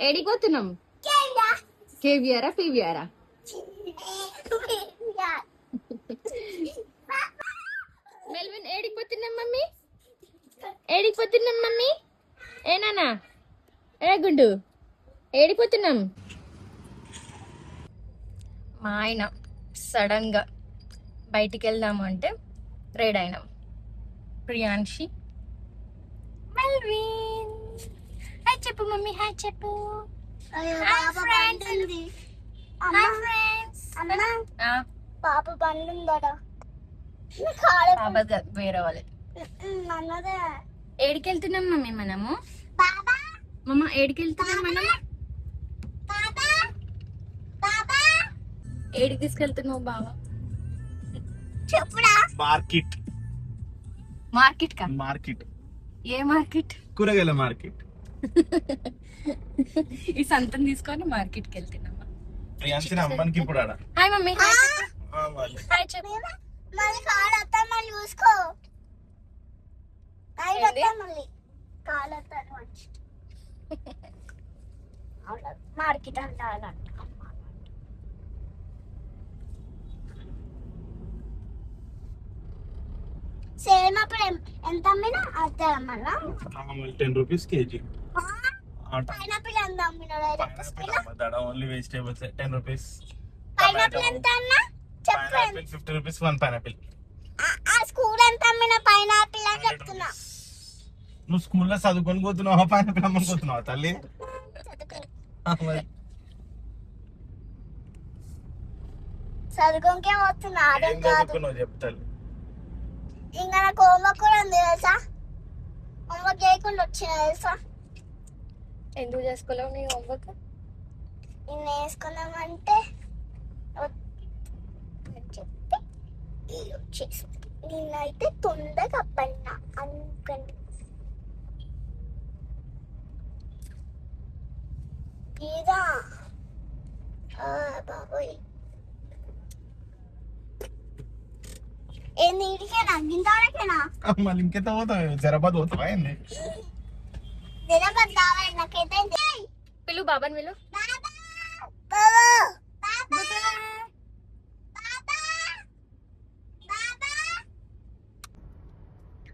ఏడిపోతున్నాం? కేవీఆరా పీవీఆరా? మెల్విన్ ఏడిపోతున్నాం మమ్మీ, ఏడిపోతున్నాం మమ్మీ. ఏనానా ఏ గుండు ఏడిపోతున్నాం. మా ఆయన సడన్గా బయటికి వెళ్దాము అంటే రెడీ అయినాం. ప్రియాంషి, మెల్విన్ హాయ్ చెప్పు మమ్మీ, హాయ్ చెప్పు. పాప పండుందట వేరే వాళ్ళు. ఏడికి వెళ్తున్నాం మమ్మీ మనము? మమ్మ ఏడికి వెళ్తున్నాం మనం? ఏడికి తీసుకెళ్తున్నావు బావా? చెప్పురా. మార్కెట్. మార్కెట్ కా? మార్కెట్. ఏ మార్కెట్? కూరగాయల మార్కెట్. ఈ సంతం తీసుకొని మార్కెట్ కి వెళ్తున్నామా? అమ్మనికి ఇప్పుడు ఆడ. హాయ్ మమ్మీ, హాయ్ చెప్పు. మళ్ళీ కాలు వస్తా, మళ్ళీ చూసుకో. మళ్ళీ కాలు వస్తాను మార్కెట్ అంటారు. సేమ్ అప్పుడు ఎంత అమ్మినా అర్థం మళ్ళా 10 రూపీస్ కేజీ. పైనాపిల్ ఎంత అమ్మినాడు? Only vegetables 10 rupees. పైనాపిల్ ఎంత అన్నా చెప్పండి. 50 రూపీస్ 1 పైనాపిల్. ఆ స్కూల్ ఎంత అమ్మినా పైనాపిల్ అని చెప్తున్నా. నువ్వు స్కూల్లో చదువుకొని పోతున్నావా, పైనాపిల్ అమ్మని పోతున్నావా తల్లి? చదువుకోకే పోతున్నా, ఆడేం కాదు. చెప్తాను. ఇంకా నాకు హోంవర్క్ కూడా ఉంది తెలుసా? హోంవర్క్ చేయకుండా వచ్చిన తెలుసా? ఎందుకు చేసుకోలేవు నీ హోంవర్క్? నిన్న వేసుకుందామంటే చెప్పి వచ్చేసి నిన్నైతే తొందరగా పడినా అందుకని. ఇదా బాబోయ్, ఏంది ఇడికేనా? గింతవరకేనా? మళ్ళీ ఇంకెంత పోతావు? జరాబాద్ పోతావా ఏంది? జరాబాద్ కావాలి నాకైతే. పిలు బాబాని, పిలు.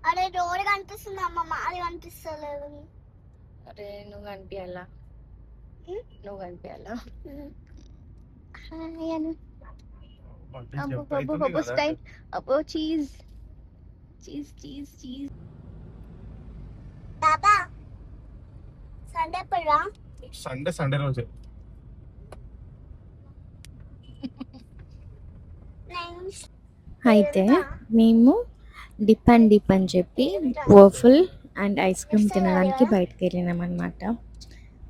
అరే రోడ్ కనిపిస్తుంది అమ్మమ్మ, అది కనిపిస్తలేదు. అరే నువ్వు కనిపించాలా, నువ్వు కనిపించాలా. అబ్బో చీజ్ చీజ్ చీజ్ చీజ్. బాబా సండే ఎప్పుడురా? సండే రోజే. అయితే మేము డిప్ అండ్ డిప్ అని చెప్పి వాఫుల్ అండ్ ఐస్ క్రీమ్ తినడానికి బయటకు వెళ్ళినాం అనమాట.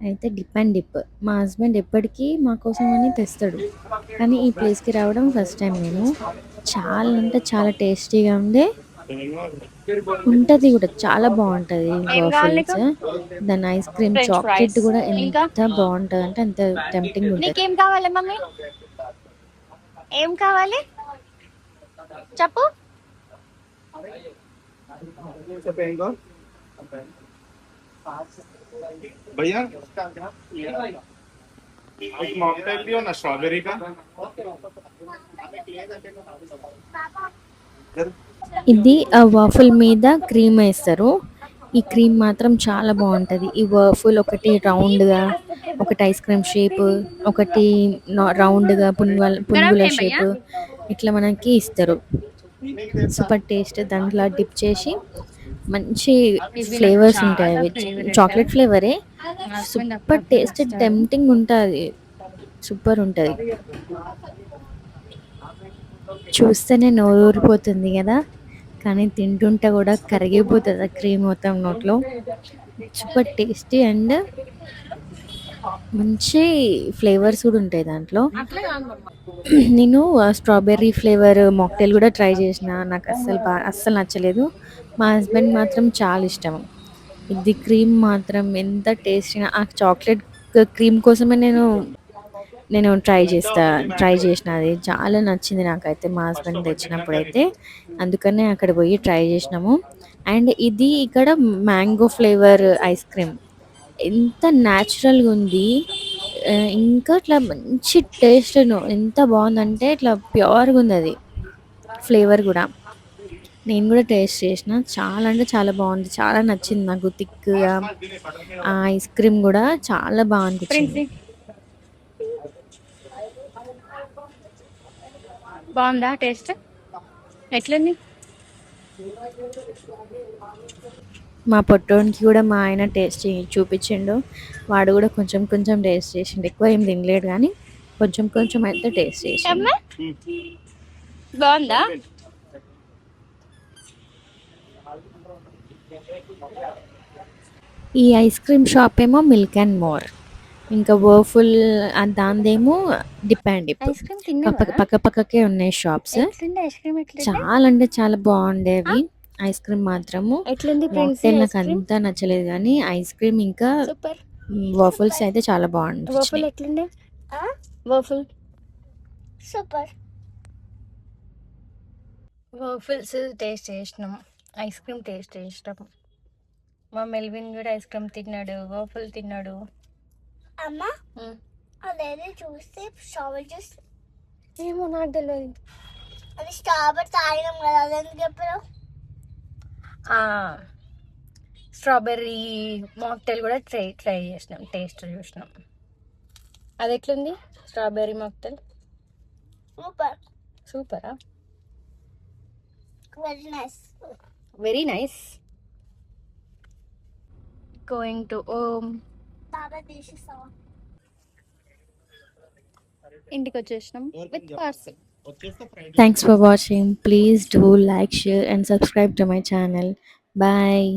అయితే డిప్ అండ్ డిప్ మా హస్బెండ్ ఎప్పటికీ మా కోసం అని తెస్తాడు, కానీ ఈ ప్లేస్కి రావడం ఫస్ట్ టైం నేను. చాలా అంటే చాలా టేస్టీగా ఉంటుంది కూడా, చాలా బాగుంటుంది వాఫుల్స్. దాని ఐస్ క్రీమ్ చాక్లెట్ కూడా ఎంత బాగుంటుంది అంటే అంత టెంప్టింగ్ ఉంటుంది. నీకేం కావాలి మమ్మీ? ఏం కావాలి చెప్పు. भैया एक मॉकटेल दियो ना स्ट्रॉबेरी का. ఇది వాఫుల్ మీద క్రీమ్ వేస్తారు. ఈ క్రీమ్ మాత్రం చాలా బాగుంటుంది. ఈ వాఫుల్ ఒకటి రౌండ్గా, ఒకటి ఐస్ క్రీమ్ షేప్, ఒకటి రౌండ్గా పునుగుల షేప్, ఇట్లా మనకి ఇస్తారు. Super taste. దాంట్లో డిప్ చేసి మంచి ఫ్లేవర్స్ ఉంటాయి. అవి చాక్లెట్ ఫ్లేవరే, సూపర్ టేస్ట్, టెంప్టింగ్ ఉంటుంది, సూపర్ ఉంటుంది. చూస్తేనే నోరు ఊరిపోతుంది కదా, కానీ తింటుంటే కూడా కరిగిపోతుంది ఆ క్రీమ్ మొత్తం నోట్లో. సూపర్ టేస్టీ అండ్ మంచి ఫ్లేవర్స్ కూడా ఉంటాయి దాంట్లో. నేను స్ట్రాబెర్రీ ఫ్లేవర్ మాక్టైల్ కూడా ట్రై చేసిన, నాకు అస్సలు నచ్చలేదు. మా హస్బెండ్ మాత్రం చాలా ఇష్టం. ఇది క్రీమ్ మాత్రం ఎంత టేస్టీగా, ఆ చాక్లెట్ క్రీమ్ కోసమే నేను ట్రై చేసిన. అది చాలా నచ్చింది నాకైతే మా హస్బెండ్ తెచ్చినప్పుడు అయితే, అందుకనే అక్కడ పోయి ట్రై చేసినాము. అండ్ ఇది ఇక్కడ మ్యాంగో ఫ్లేవర్ ఐస్ క్రీమ్, ఎంత న్యాచురల్గా ఉంది. ఇంకా ఇట్లా మంచి టేస్ట్ ఎంత బాగుందంటే ఇట్లా ప్యూర్గా ఉంది అది ఫ్లేవర్ కూడా. నేను కూడా టేస్ట్ చేసిన, చాలా అంటే చాలా బాగుంది, చాలా నచ్చింది నాకు థిక్గా. ఆ ఐస్ క్రీమ్ కూడా చాలా బాగా అనిపించింది. బాగుందా టేస్ట్? ఎట్లుంది? మా పొట్టోనికి కూడా మా ఆయన టేస్ట్ చూపించిండు. వాడు కూడా కొంచెం కొంచెం టేస్ట్ చేసిండు, ఎక్కువ ఏం తినలేడు కానీ కొంచెం కొంచెం అయితే టేస్ట్ చేసిండు. అమ్మా బాగుందా? ఈ ఐస్ క్రీమ్ షాప్ ఏమో మిల్క్ అండ్ మోర్, ఇంకా వర్ఫుల్ దానిదేమో dip and dip. Ice cream తిన్నావా? పక్క పక్కకే ఉన్నాయి షాప్స్. ఎట్లుంది ఐస్ క్రీమ్? ఎట్లుంది? చాలా అంటే చాలా బాగుండేవి ఐస్ క్రీమ్ మాత్రము. ఎట్లుంది మాక్టైల్ నాకు అంతా నచ్చలేదు కానీ ఐస్ క్రీమ్ ఇంకా సూపర్. వాఫుల్స్ అయితే చాలా బాగుంది. వాఫుల్ ఎట్లుండే? Waffle super. వాఫుల్స్ టేస్ట్ చేసినాం, ఐస్ క్రీమ్ టేస్ట్ చేసినాం. మా మెల్విన్ కూడా ఐస్ క్రీమ్ తిన్నాడు, వాఫుల్ తిన్నాడు. అమ్మా అదేది చూస్తే స్ట్రాబెరీ జ్యూస్ ఏమో నాకు తెలియదు. అది స్ట్రాబెరీ తాగినాం కదా, అది ఎందుకు చెప్పారు? స్ట్రాబెర్రీ మాక్టైల్ కూడా ట్రై చేసినాం, టేస్ట్ చూసినాం. అది ఎట్లుంది స్ట్రాబెర్రీ మాక్టైల్? సూపర్. సూపరా? Very nice. Very nice. Going to home. బాబా తీసేస్తావా? ఇంటికి వచ్చేసినాం with parcel. Thanks for watching. Please do like, share and subscribe to my channel. Bye.